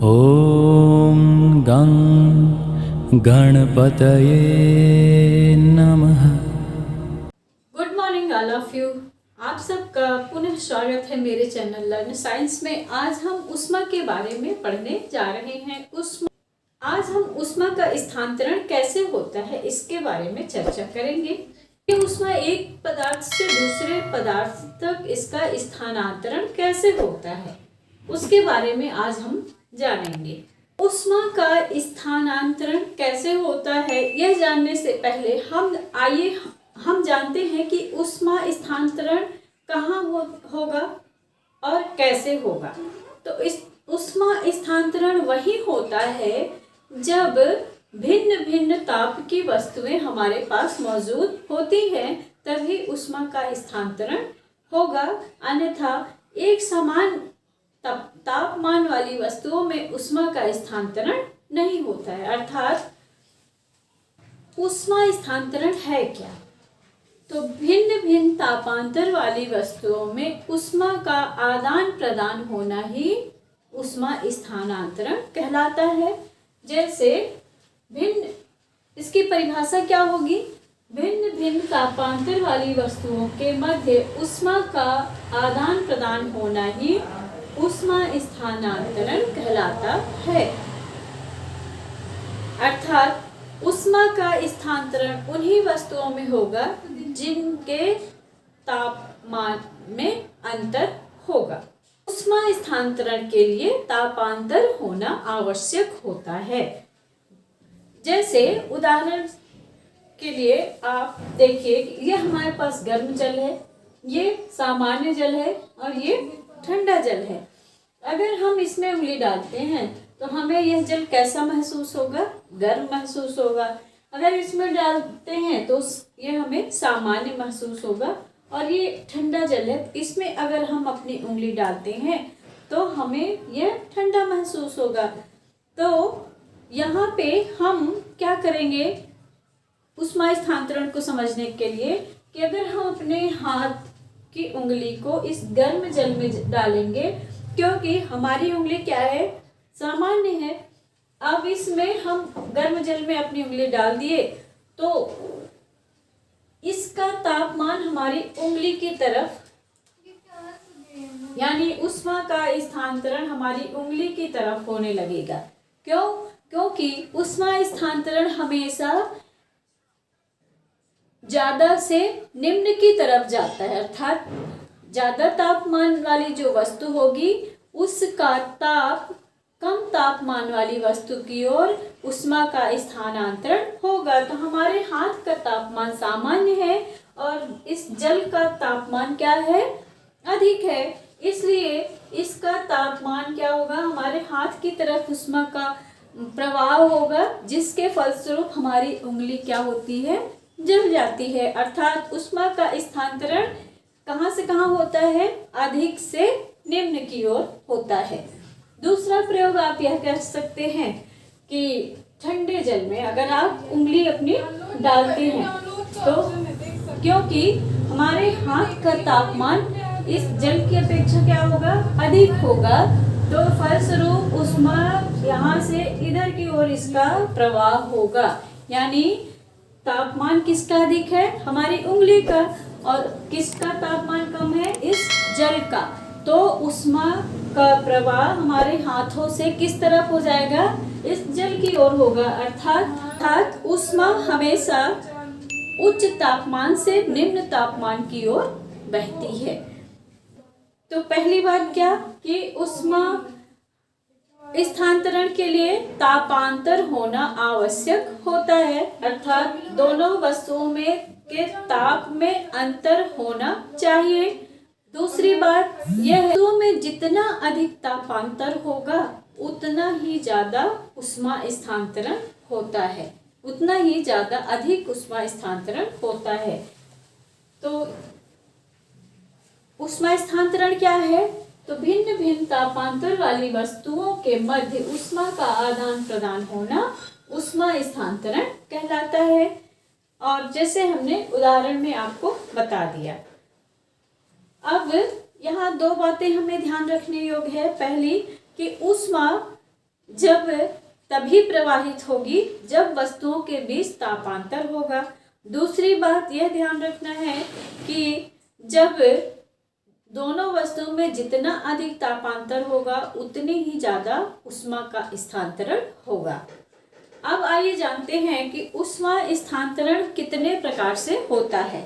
ॐ गं गणपतये नमः। Good morning all of you. आप सबका पुनः स्वागत है मेरे चैनल लर्न साइंस में। आज हम उष्मा के बारे में पढ़ने जा रहे हैं। आज हम उष्मा का स्थानांतरण कैसे होता है इसके बारे में चर्चा करेंगे। ये उष्मा एक पदार्थ से दूसरे पदार्थ तक इसका स्थानांतरण कैसे होता है उसके बारे में आज हम जानेंगे। उष्मा का स्थानांतरण कैसे होता है यह जानने से पहले हम जानते हैं कि उष्मा स्थानांतरण कहाँ होगा और कैसे होगा। तो इस उष्मा स्थानांतरण वही होता है जब भिन्न भिन्न ताप की वस्तुएं हमारे पास मौजूद होती हैं, तभी उष्मा का स्थानांतरण होगा। अन्यथा एक समान तापमान वाली वस्तुओं में उष्मा का स्थानांतरण नहीं होता है। अर्थात उष्मा स्थानांतरण है क्या? तो भिन्न भिन्न तापांतर वाली वस्तुओं में उष्मा का आदान प्रदान होना ही उष्मा स्थानांतरण कहलाता है। जैसे इसकी परिभाषा क्या होगी? भिन्न भिन्न तापांतर वाली वस्तुओं के मध्य उष्मा का आदान प्रदान होना ही उष्मा स्थानांतरण कहलाता है। अर्थात उष्मा का स्थानांतरण उन्हीं वस्तुओं में होगा जिनके तापमान में अंतर होगा। उष्मा स्थानांतरण के लिए तापांतर होना आवश्यक होता है। जैसे उदाहरण के लिए आप देखिए, ये हमारे पास गर्म जल है, ये सामान्य जल है और ये ठंडा जल है। अगर हम इसमें उंगली डालते हैं तो हमें यह जल कैसा महसूस होगा? गर्म महसूस होगा। अगर इसमें डालते हैं तो ये हमें सामान्य महसूस होगा। और ये ठंडा जल है, इसमें अगर हम अपनी उंगली डालते हैं तो हमें यह ठंडा महसूस होगा। तो यहाँ पे हम क्या करेंगे उष्मा स्थानांतरण को समझने के लिए कि अगर हम अपने हाथ की उंगली को इस गर्म जल में डालेंगे, क्योंकि हमारी उंगली क्या है? सामान्य है। अब इसमें हम गर्म जल में अपनी उंगली डाल दिए तो इसका तापमान हमारी उंगली की तरफ, यानी उष्मा का स्थानांतरण हमारी उंगली की तरफ होने लगेगा। क्यों? क्योंकि उष्मा स्थानांतरण हमेशा ज्यादा से निम्न की तरफ जाता है। अर्थात ज्यादा तापमान वाली जो वस्तु होगी उसका ताप कम तापमान वाली वस्तु की ओर उष्मा का स्थानांतरण होगा। तो हमारे हाथ का तापमान सामान्य है और इस जल का तापमान क्या है? अधिक है। इसलिए इसका तापमान क्या होगा? हमारे हाथ की तरफ उष्मा का प्रवाह होगा, जिसके फलस्वरूप हमारी उंगली क्या होती है? जल जाती है। अर्थात उष्मा का स्थानांतरण कहाँ से कहाँ होता है? अधिक से निम्न की ओर होता है। दूसरा प्रयोग आप यह कर सकते हैं कि ठंडे जल में अगर आप उंगली अपनी डालते हैं तो क्योंकि हमारे हाथ का तापमान इस जल की अपेक्षा क्या होगा? अधिक होगा। तो फलस्वरूप उष्मा यहाँ से इधर की ओर इसका प्रवाह होगा। यानी तापमान किसका अधिक है? हमारी उंगली का। और किसका तापमान कम है? इस जल का। तो उष्मा का प्रवाह हमारे हाथों से किस तरफ हो जाएगा? इस जल की ओर होगा। अर्थात उष्मा हमेशा उच्च तापमान से निम्न तापमान की ओर बहती है। तो पहली बात क्या कि उष्मा स्थानांतरण के लिए तापांतर होना आवश्यक होता है। अर्थात दोनों वस्तुओं में के ताप में अंतर होना चाहिए। दूसरी बात यह है वस्तुओं में जितना अधिक तापांतर होगा उतना ही ज्यादा उष्मा स्थानांतरण होता है, उतना ही ज्यादा अधिक उष्मा स्थानांतरण होता है। तो उष्मा स्थानांतरण क्या है? तो भिन्न भिन्न तापांतर वाली वस्तुओं के मध्य उष्मा का आदान प्रदान होना उष्मा स्थानांतरण कहलाता है। और जैसे हमने उदाहरण में आपको बता दिया। अब यहाँ दो बातें हमें ध्यान रखने योग्य है। पहली कि ऊष्मा जब तभी प्रवाहित होगी जब वस्तुओं के बीच तापांतर होगा। दूसरी बात यह ध्यान रखना है कि जब दोनों वस्तुओं में जितना अधिक तापांतर होगा उतनी ही ज़्यादा ऊष्मा का स्थानांतरण होगा। अब आइए जानते हैं कि ऊष्मा स्थानांतरण कितने प्रकार से होता है।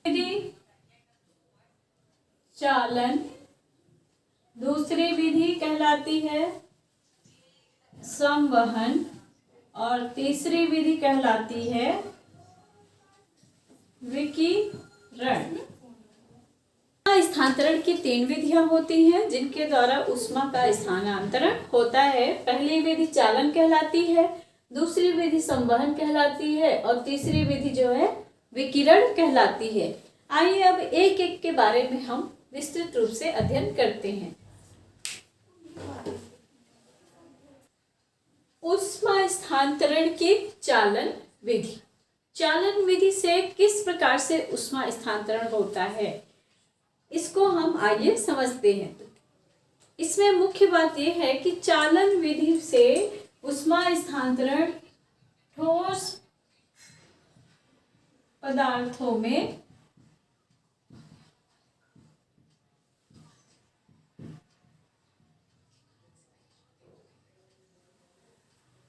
विधि चालन, दूसरी विधि कहलाती है संवहन और तीसरी विधि कहलाती है विकिरण। स्थानांतरण की 3 विधियां होती हैं जिनके द्वारा ऊष्मा का स्थानांतरण होता है। पहली विधि चालन कहलाती है, दूसरी विधि संवहन कहलाती है और तीसरी विधि जो है विकिरण कहलाती है। आइए अब एक एक के बारे में हम विस्तृत रूप से अध्ययन करते हैं। ऊष्मा स्थानांतरण की चालन विधि। चालन विधि से किस प्रकार से ऊष्मा स्थानांतरण होता है इसको हम आइए समझते हैं। इसमें मुख्य बात यह है कि चालन विधि से ऊष्मा स्थानांतरण ठोस पदार्थों में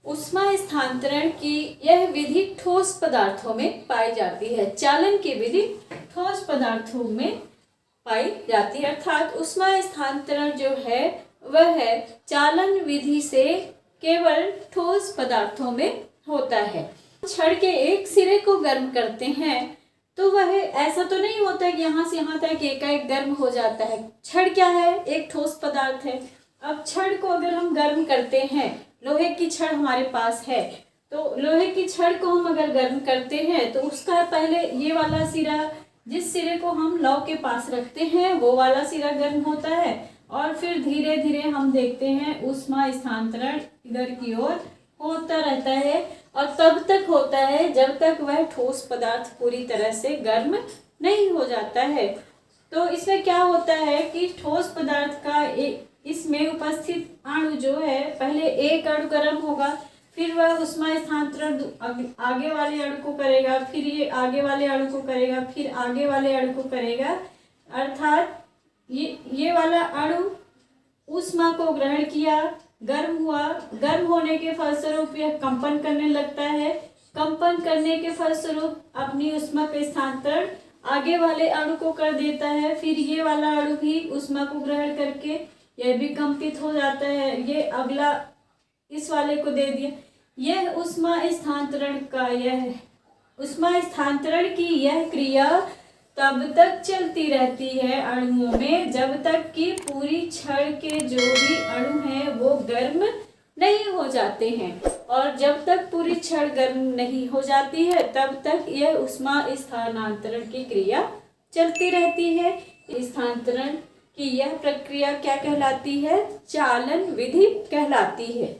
ऊष्मा स्थानांतरण की यह विधि ठोस पदार्थों में पाई जाती है। चालन की विधि ठोस पदार्थों में पाई जाती है, अर्थात ऊष्मा स्थानांतरण जो है वह चालन विधि से केवल ठोस पदार्थों में होता है। छड़ के एक सिरे को गर्म करते हैं तो वह ऐसा तो नहीं होता कि यहाँ से यहाँ तक एकाएक गर्म हो जाता है। छड़ क्या है? एक ठोस पदार्थ है। अब छड़ को अगर हम गर्म करते हैं, लोहे की छड़ हमारे पास है, तो लोहे की छड़ को हम अगर गर्म करते हैं तो उसका पहले ये वाला सिरा, जिस सिरे को हम लौ के पास रखते हैं, वो वाला सिरा गर्म होता है और फिर धीरे धीरे हम देखते हैं ऊष्मा स्थानांतरण इधर की ओर होता रहता है और तब तक होता है जब तक वह ठोस पदार्थ पूरी तरह से गर्म नहीं हो जाता है। तो इसमें क्या होता है कि ठोस पदार्थ का इसमें उपस्थित अणु जो है, पहले एक अणु गर्म होगा, फिर वह ऊष्मा स्थानांतरण आगे वाले अणु को करेगा, फिर ये आगे वाले अणु को करेगा, फिर आगे वाले अणु को करेगा, अर्थात ये वाला अणु ऊष्मा को ग्रहण किया, गर्म हुआ, गर्म होने के फलस्वरूप यह कंपन करने लगता है, कंपन करने के फलस्वरूप अपनी ऊष्मा का स्थानांतरण आगे वाले अणु को कर देता है, फिर ये वाला अणु भी ऊष्मा को ग्रहण करके यह भी कंपित हो जाता है, ये अगला इस वाले को दे दिया। यह ऊष्मा स्थानांतरण की यह क्रिया तब तक चलती रहती है अणुओं में जब तक कि पूरी छड़ के जो भी अणु हैं वो गर्म नहीं हो जाते हैं, और जब तक पूरी छड़ गर्म नहीं हो जाती है तब तक यह ऊष्मा स्थानांतरण की क्रिया चलती रहती है। स्थानांतरण की यह प्रक्रिया क्या कहलाती है? चालन विधि कहलाती है।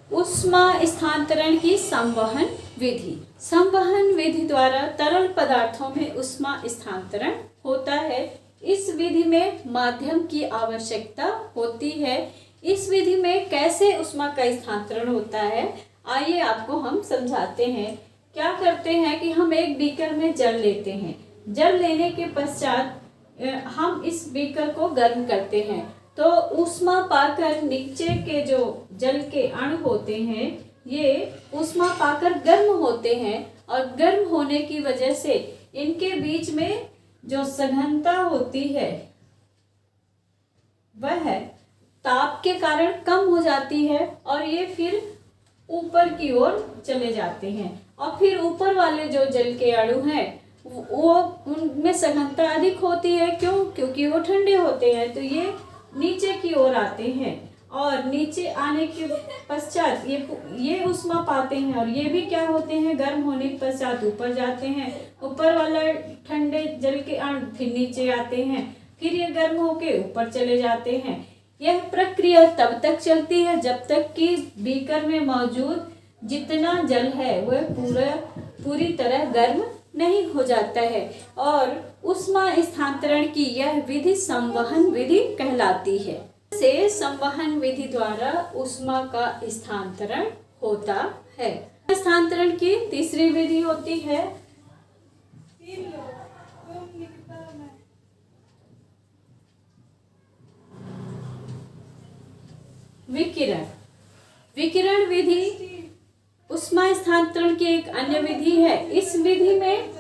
ऊष्मा स्थानांतरण की संवहन विधि। संवहन विधि द्वारा तरल पदार्थों में ऊष्मा स्थानांतरण होता है। इस विधि में माध्यम की आवश्यकता होती है। इस विधि में कैसे ऊष्मा का स्थानांतरण होता है आइए आपको हम समझाते हैं। क्या करते हैं कि हम एक बीकर में जल लेते हैं, जल लेने के पश्चात हम इस बीकर को गर्म करते हैं, तो ऊष्मा पाकर नीचे के जो जल के अणु होते हैं ये ऊष्मा पाकर गर्म होते हैं, और गर्म होने की वजह से इनके बीच में जो सघनता होती है वह ताप के कारण कम हो जाती है और ये फिर ऊपर की ओर चले जाते हैं, और फिर ऊपर वाले जो जल के अणु हैं वो उनमें सघनता अधिक होती है। क्यों? क्योंकि वो ठंडे होते हैं, तो ये नीचे की ओर आते हैं और नीचे आने के पश्चात ये ऊष्मा पाते हैं, और ये भी क्या होते हैं, गर्म होने के पश्चात ऊपर जाते हैं। ऊपर वाला ठंडे जल के अणु फिर नीचे आते हैं, फिर ये गर्म होके ऊपर चले जाते हैं। यह प्रक्रिया तब तक चलती है जब तक कि बीकर में मौजूद जितना जल है वह पूरी तरह गर्म नहीं हो जाता है और ऊष्मा स्थानांतरण की यह विधि संवहन विधि कहलाती है। से संवहन विधि द्वारा ऊष्मा का स्थानांतरण होता है। स्थानांतरण की तीसरी विधि होती है विकिरण। विकिरण विधि ऊष्मा स्थानांतरण की एक अन्य विधि है। इस विधि में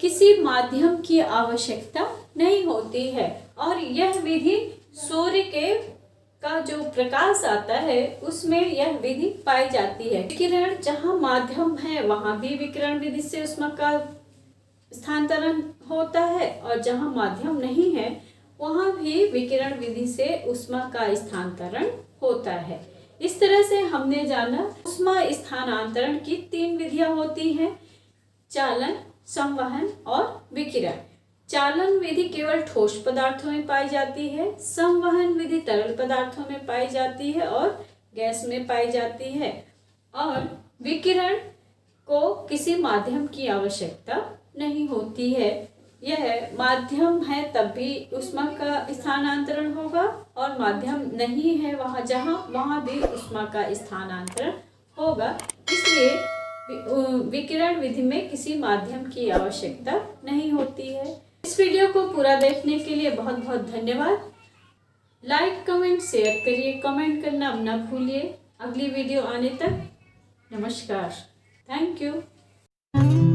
किसी माध्यम की आवश्यकता नहीं होती है और यह विधि सूर्य का जो प्रकाश आता है उसमें यह विधि पाई जाती है। विकिरण जहाँ माध्यम है वहां भी विकिरण विधि से ऊष्मा का स्थानांतरण होता है और जहाँ माध्यम नहीं है वहां भी विकिरण विधि से ऊष्मा का स्थानांतरण होता है। इस तरह से हमने जाना ऊष्मा स्थानांतरण की 3 विधियां होती हैं, चालन, संवहन और विकिरण। चालन विधि केवल ठोस पदार्थों में पाई जाती है, संवहन विधि तरल पदार्थों में पाई जाती है और गैस में पाई जाती है और विकिरण को किसी माध्यम की आवश्यकता नहीं होती है। यह माध्यम है तब भी ऊष्मा का स्थानांतरण होगा और माध्यम नहीं है वहाँ भी ऊष्मा का स्थानांतरण होगा। इसलिए विकिरण विधि में किसी माध्यम की आवश्यकता नहीं होती है। इस वीडियो को पूरा देखने के लिए बहुत बहुत धन्यवाद। लाइक, कमेंट, शेयर करिए, कमेंट करना ना भूलिए। अगली वीडियो आने तक नमस्कार। Thank you.